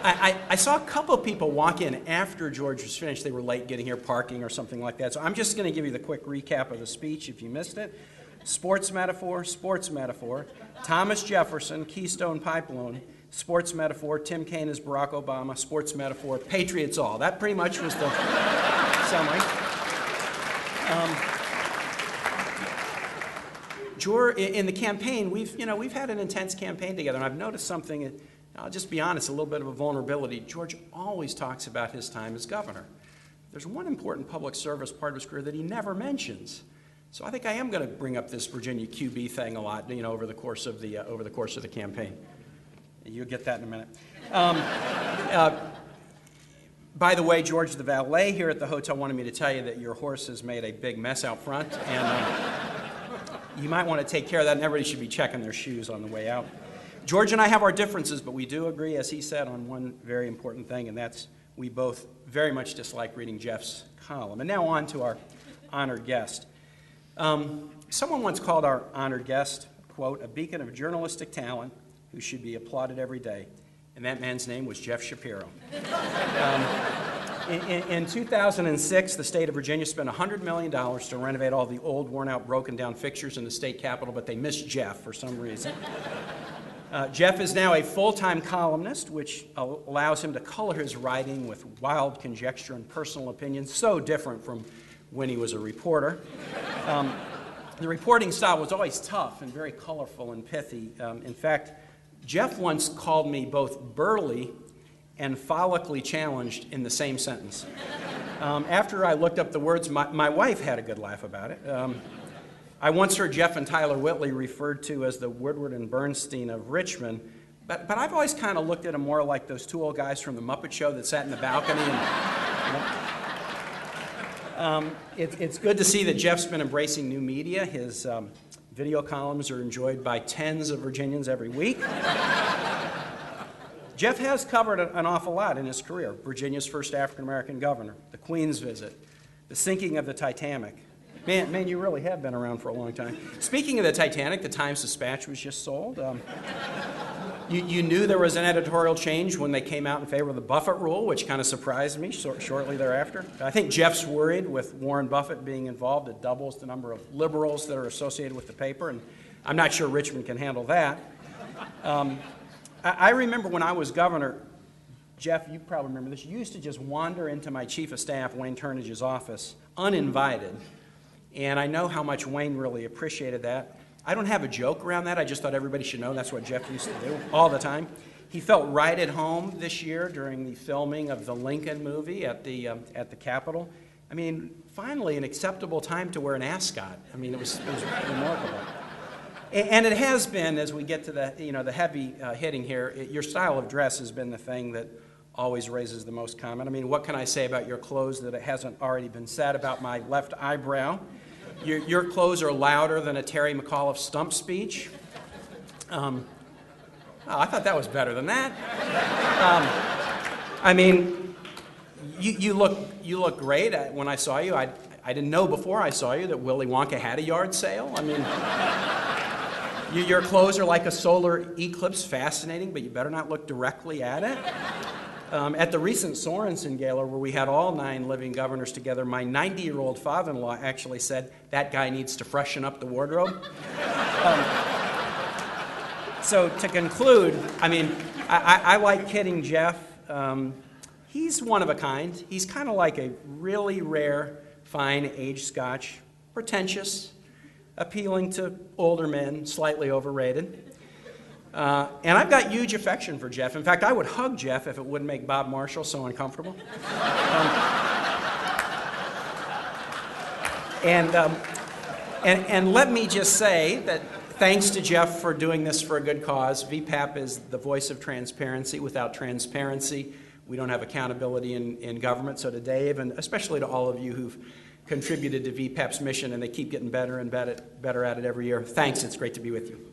I saw a couple of people walk in after George was finished. They were late getting here, parking or something like that. So I'm just going to give you the quick recap of the speech if you missed it. Sports metaphor, Thomas Jefferson, Keystone Pipeline, sports metaphor, Tim Kaine as Barack Obama, sports metaphor, Patriots all. That pretty much was the summary. In the campaign, we've had an intense campaign together, and I've noticed something. I'll just be honest, a little bit of a vulnerability. George always talks about his time as governor. There's one important public service part of his career that he never mentions. So I think I am going to bring up this Virginia QB thing a lot, over the course of the campaign. You'll get that in a minute. By the way, George, the valet here at the hotel wanted me to tell you that your horse has made a big mess out front, and you might want to take care of that, and everybody should be checking their shoes on the way out. George and I have our differences, but we do agree, as he said, on one very important thing, and that's we both very much dislike reading Jeff's column. And now on to our honored guest. Someone once called our honored guest, quote, a beacon of journalistic talent who should be applauded every day. And that man's name was Jeff Schapiro. In 2006, the state of Virginia spent $100 million to renovate all the old, worn-out, broken-down fixtures in the state capitol, but they missed Jeff for some reason. Jeff is now a full-time columnist, which allows him to color his writing with wild conjecture and personal opinions, so different from when he was a reporter. The reporting style was always tough and very colorful and pithy. In fact, Jeff once called me both burly and follically challenged in the same sentence. After I looked up the words, my wife had a good laugh about it. I once heard Jeff and Tyler Whitley referred to as the Woodward and Bernstein of Richmond, But I've always kind of looked at him more like those two old guys from the Muppet Show that sat in the balcony. It's good to see that Jeff's been embracing new media. His video columns are enjoyed by tens of Virginians every week. Jeff has covered an awful lot in his career. Virginia's first African-American governor, the Queen's visit, the sinking of the Titanic. Man, you really have been around for a long time. Speaking of the Titanic, the Times-Dispatch was just sold. You knew there was an editorial change when they came out in favor of the Buffett rule, which kind of surprised me shortly thereafter. I think Jeff's worried with Warren Buffett being involved. It doubles the number of liberals that are associated with the paper, and I'm not sure Richmond can handle that. I remember when I was governor, Jeff, you probably remember this, you used to just wander into my chief of staff, Wayne Turnage's office, uninvited. And I know how much Wayne really appreciated that. I don't have a joke around that. I just thought everybody should know that's what Jeff used to do all the time. He felt right at home this year during the filming of the Lincoln movie at the Capitol. I mean, finally an acceptable time to wear an ascot. I mean, it was remarkable. And it has been, as we get to the heavy hitting here, your style of dress has been the thing that always raises the most comment. I mean, what can I say about your clothes that it hasn't already been said about my left eyebrow? Your clothes are louder than a Terry McAuliffe stump speech. I thought that was better than that. I mean, you look great. When I saw you, I didn't know before I saw you that Willy Wonka had a yard sale. I mean, your clothes are like a solar eclipse, fascinating, but you better not look directly at it. At the recent Sorensen Gala, where we had all 9 living governors together, my 90-year-old father-in-law actually said, that guy needs to freshen up the wardrobe. So to conclude, I mean, I like kidding Jeff. He's one of a kind. He's kind of like a really rare, fine aged Scotch, pretentious, appealing to older men, slightly overrated. And I've got huge affection for Jeff. In fact, I would hug Jeff if it wouldn't make Bob Marshall so uncomfortable. And let me just say that thanks to Jeff for doing this for a good cause. VPAP is the voice of transparency. Without transparency, we don't have accountability in government. So to Dave, and especially to all of you who've contributed to VPAP's mission, and they keep getting better and better at it every year, thanks. It's great to be with you.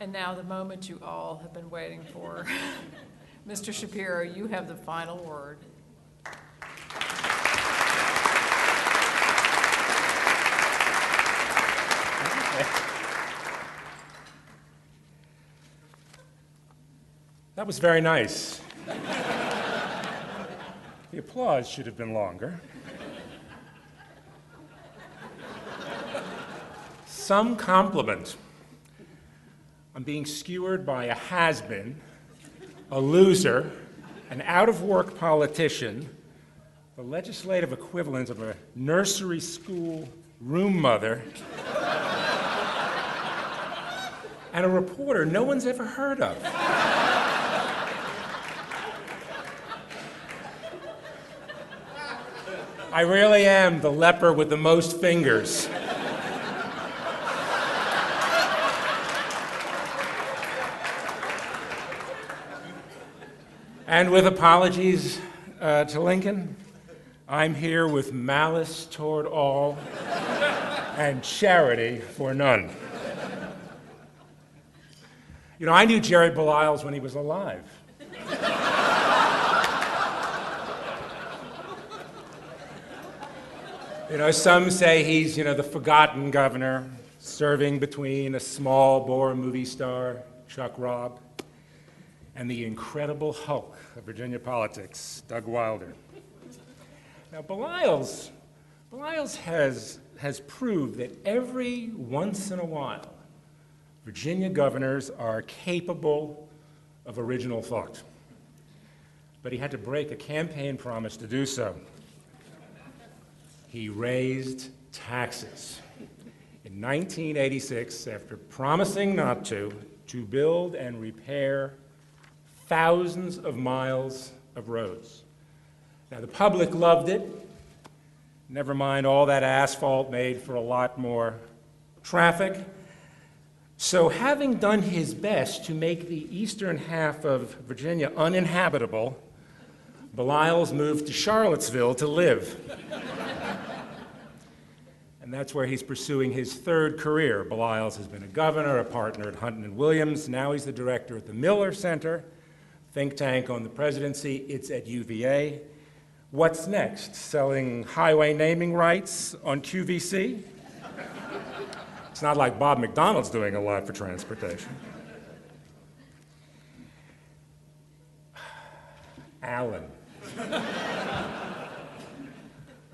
And now the moment you all have been waiting for. Mr. Schapiro, you have the final word. That was very nice. The applause should have been longer. Some compliment on being skewered by a has-been, a loser, an out-of-work politician, the legislative equivalent of a nursery school room mother, and a reporter no one's ever heard of. I really am the leper with the most fingers. And with apologies to Lincoln, I'm here with malice toward all and charity for none. You know, I knew Gerald Baliles when he was alive. You know, some say he's, the forgotten governor, serving between a small bore movie star, Chuck Robb, and the incredible Hulk of Virginia politics, Doug Wilder. Now, Baliles has proved that every once in a while, Virginia governors are capable of original thought. But he had to break a campaign promise to do so. He raised taxes. In 1986, after promising not to build and repair thousands of miles of roads. Now, the public loved it. Never mind all that asphalt made for a lot more traffic. So, having done his best to make the eastern half of Virginia uninhabitable, Baliles moved to Charlottesville to live. And that's where he's pursuing his third career. Baliles has been a governor, a partner at Hunton and Williams. Now he's the director at the Miller Center, think tank on the presidency. It's at UVA. What's next? Selling highway naming rights on QVC? It's not like Bob McDonald's doing a lot for transportation. Allen.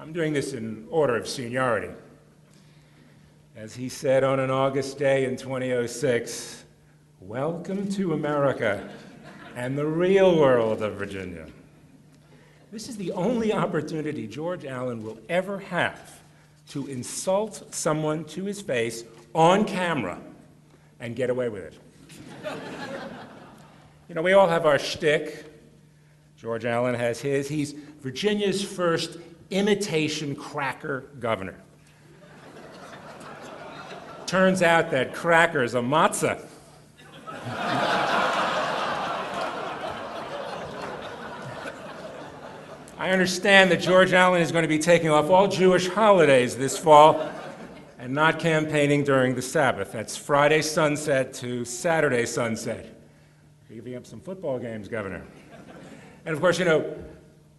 I'm doing this in order of seniority. As he said on an August day in 2006, "Welcome to America and the real world of Virginia." This is the only opportunity George Allen will ever have to insult someone to his face on camera and get away with it. You know, we all have our shtick. George Allen has his. He's Virginia's first imitation cracker governor. Turns out that cracker is a matzah. I understand that George Allen is going to be taking off all Jewish holidays this fall and not campaigning during the Sabbath. That's Friday sunset to Saturday sunset. You're giving up some football games, Governor. And of course, you know,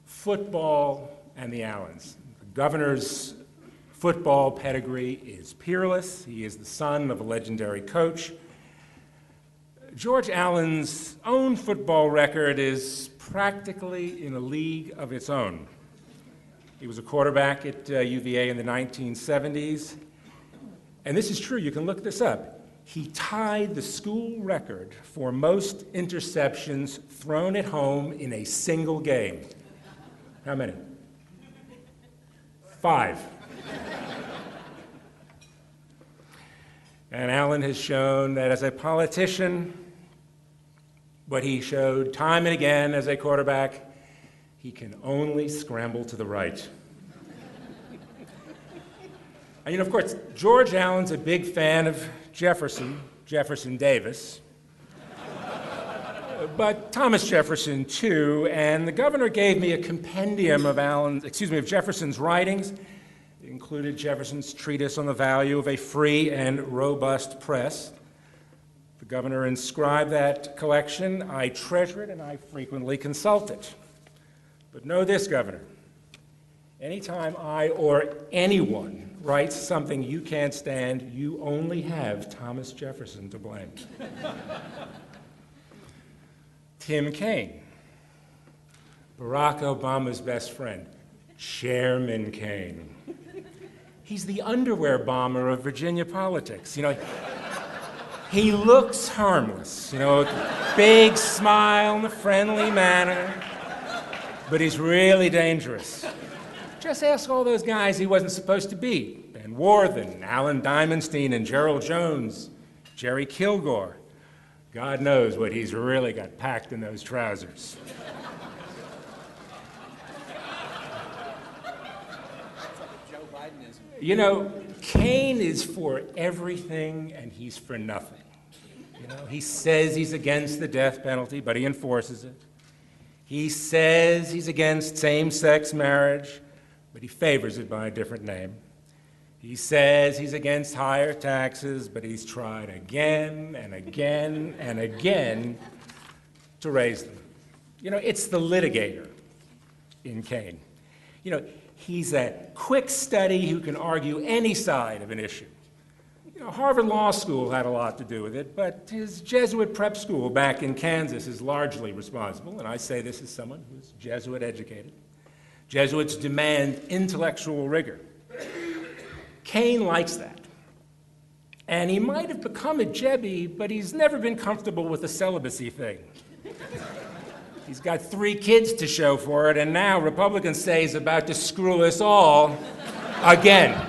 football and the Allens. The governor's football pedigree is peerless. He is the son of a legendary coach. George Allen's own football record is practically in a league of its own. He was a quarterback at UVA in the 1970s. And this is true, you can look this up. He tied the school record for most interceptions thrown at home in a single game. How many? 5. And Allen has shown that as a politician, what he showed time and again as a quarterback, he can only scramble to the right. And you know, of course, George Allen's a big fan of Jefferson Davis, but Thomas Jefferson too, and the governor gave me a compendium of Jefferson's writings. It included Jefferson's treatise on the value of a free and robust press. The governor inscribed that collection. I treasure it and I frequently consult it. But know this, Governor, anytime I or anyone writes something you can't stand, you only have Thomas Jefferson to blame. Tim Kaine, Barack Obama's best friend, Chairman Kaine. He's the underwear bomber of Virginia politics. You know, he looks harmless, you know, big smile and a friendly manner, but he's really dangerous. Just ask all those guys he wasn't supposed to be. Ben Worthen, Alan Diamonstein, and Gerald Jones, Jerry Kilgore. God knows what he's really got packed in those trousers. You know, Kaine is for everything and he's for nothing. You know, he says he's against the death penalty, but he enforces it. He says he's against same-sex marriage, but he favors it by a different name. He says he's against higher taxes, but he's tried again and again and again to raise them. You know, it's the litigator in Kaine. You know, he's a quick study who can argue any side of an issue. You know, Harvard Law School had a lot to do with it, but his Jesuit prep school back in Kansas is largely responsible, and I say this as someone who's Jesuit educated. Jesuits demand intellectual rigor. Kaine likes that. And he might have become a Jebby, but he's never been comfortable with the celibacy thing. He's got 3 kids to show for it, and now Republicans say he's about to screw us all again.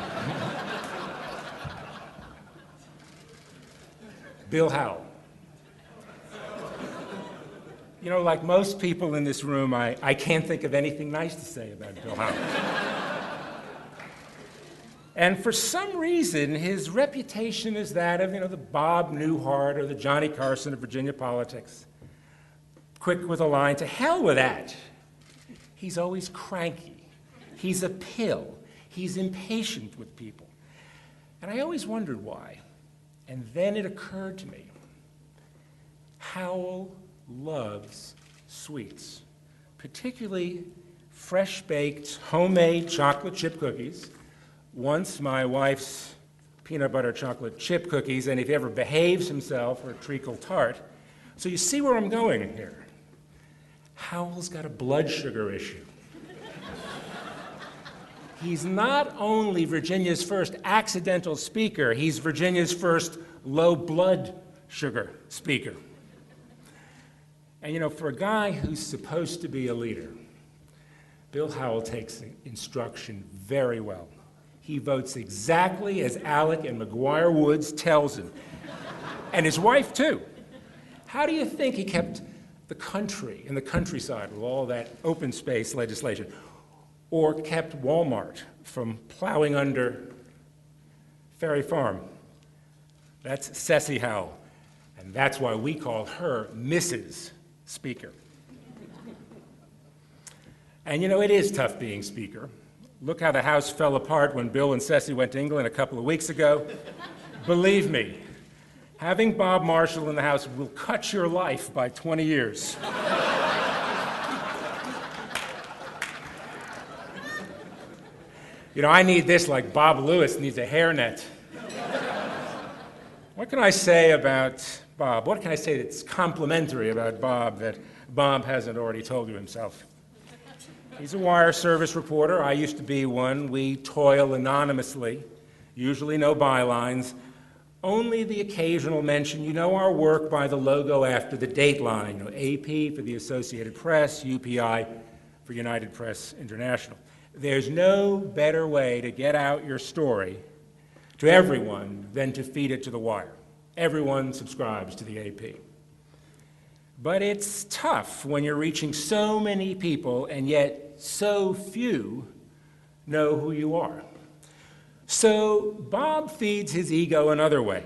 Bill Howell. You know, like most people in this room, I can't think of anything nice to say about Bill Howell. And for some reason, his reputation is that of, the Bob Newhart or the Johnny Carson of Virginia politics. Quick with a line, to hell with that. He's always cranky. He's a pill. He's impatient with people. And I always wondered why. And then it occurred to me, Howell loves sweets, particularly fresh-baked, homemade chocolate chip cookies. Once my wife's peanut butter chocolate chip cookies, and if he ever behaves himself, or a treacle tart. So you see where I'm going here. Howell's got a blood sugar issue. He's not only Virginia's first accidental speaker, he's Virginia's first low blood sugar speaker. And for a guy who's supposed to be a leader, Bill Howell takes instruction very well. He votes exactly as Alec and McGuire Woods tells him. And his wife, too. How do you think he kept the country in the countryside with all that open space legislation? Or kept Walmart from plowing under Ferry Farm? That's Ceci Howell. And that's why we call her Mrs. Speaker. And it is tough being Speaker. Look how the House fell apart when Bill and Ceci went to England a couple of weeks ago. Believe me, having Bob Marshall in the House will cut your life by 20 years. I need this like Bob Lewis needs a hairnet. What can I say about Bob? What can I say that's complimentary about Bob that Bob hasn't already told you himself? He's a wire service reporter. I used to be one. We toil anonymously, usually no bylines, only the occasional mention. Our work by the logo after the date line. AP for the Associated Press, UPI for United Press International. There's no better way to get out your story to everyone than to feed it to the wire. Everyone subscribes to the AP. But it's tough when you're reaching so many people and yet so few know who you are. So Bob feeds his ego another way.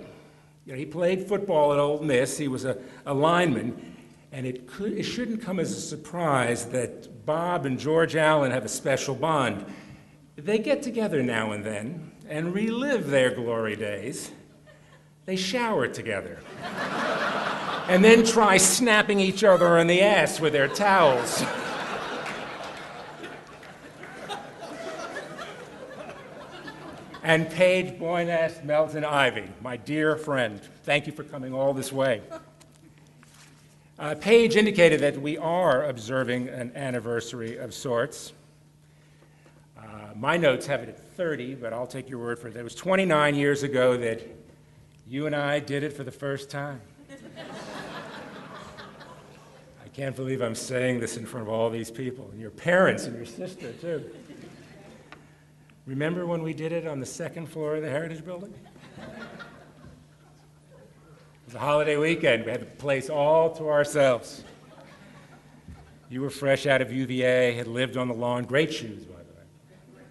He played football at Ole Miss. He was a lineman. And it shouldn't come as a surprise that Bob and George Allen have a special bond. They get together now and then and relive their glory days. They shower together and then try snapping each other in the ass with their towels. And Paige Boyness, Melton, Ivie, my dear friend, thank you for coming all this way. Paige indicated that we are observing an anniversary of sorts. My notes have it at 30, but I'll take your word for it. It was 29 years ago that you and I did it for the first time. I can't believe I'm saying this in front of all these people, and your parents and your sister, too. Remember when we did it on the second floor of the Heritage Building? It was a holiday weekend. We had the place all to ourselves. You were fresh out of UVA, had lived on the lawn. Great shoes, by the way.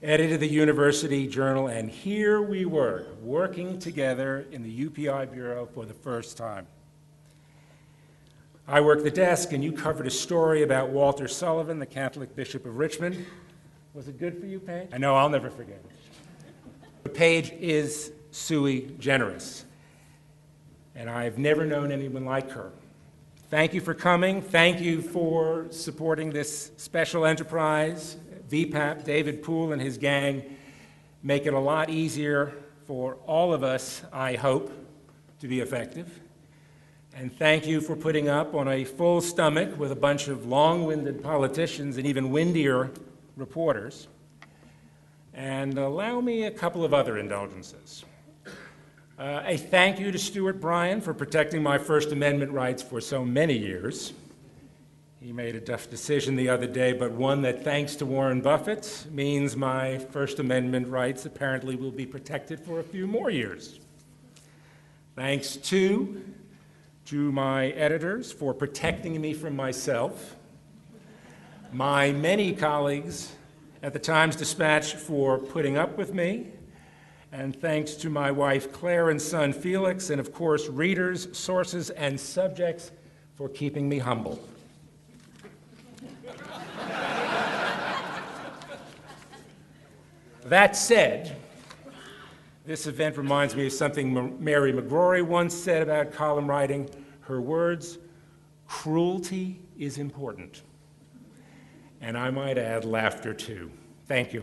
Edited the University Journal, and here we were, working together in the UPI Bureau for the first time. I worked the desk, and you covered a story about Walter Sullivan, the Catholic Bishop of Richmond. Was it good for you, Paige? I know, I'll never forget it. Paige is sui generis, and I've never known anyone like her. Thank you for coming. Thank you for supporting this special enterprise. VPAP, David Poole and his gang, make it a lot easier for all of us, I hope, to be effective. And thank you for putting up on a full stomach with a bunch of long-winded politicians and even windier reporters. And allow me a couple of other indulgences. A thank you to Stuart Bryan for protecting my First Amendment rights for so many years. He made a tough decision the other day, but one that, thanks to Warren Buffett, means my First Amendment rights apparently will be protected for a few more years. Thanks to to my editors for protecting me from myself, my many colleagues at the Times-Dispatch for putting up with me, and thanks to my wife Claire and son Felix, and of course readers, sources, and subjects for keeping me humble. That said, this event reminds me of something Mary McGrory once said about column writing. Her words, "Cruelty is important." And I might add laughter too. Thank you.